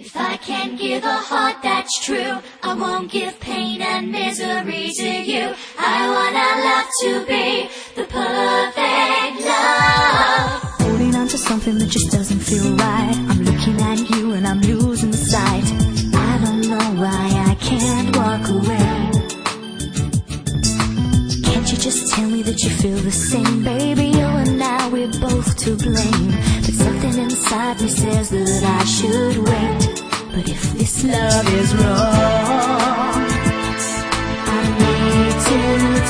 If I can't give a heart that's true, I won't give pain and misery to you. I want our love to be the perfect love. Holding on to something that just doesn't feel right. I'm looking at you and I'm losing sight. I don't know why I can't walk away. Can't you just tell me that you feel the same? Baby, you and I, we're both to blame. But something inside me says that I should wait. But if this love is wrong, I need to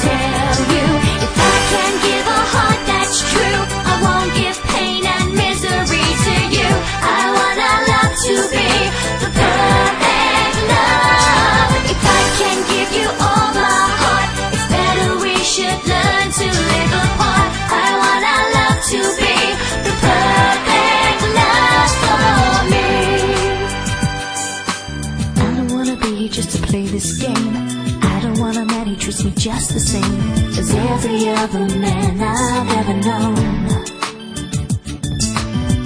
tell you. If I can't give a heart that's true, I won't give pain and misery to you. I want our love to be the perfect love. If I can't give you all my heart, it's better we should learn to live apart. I want our love to be the perfect love for me. I don't wanna be here just to play this game. I don't want a man who treats me just the same as every other man I've ever known.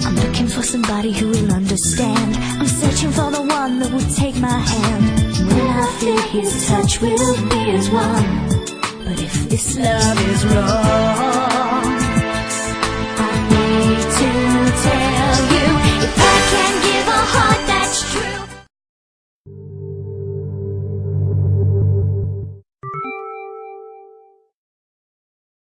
I'm looking for somebody who will understand. I'm searching for the one that will take my hand. When I feel his touch, we'll be as one. But if this love is wrong,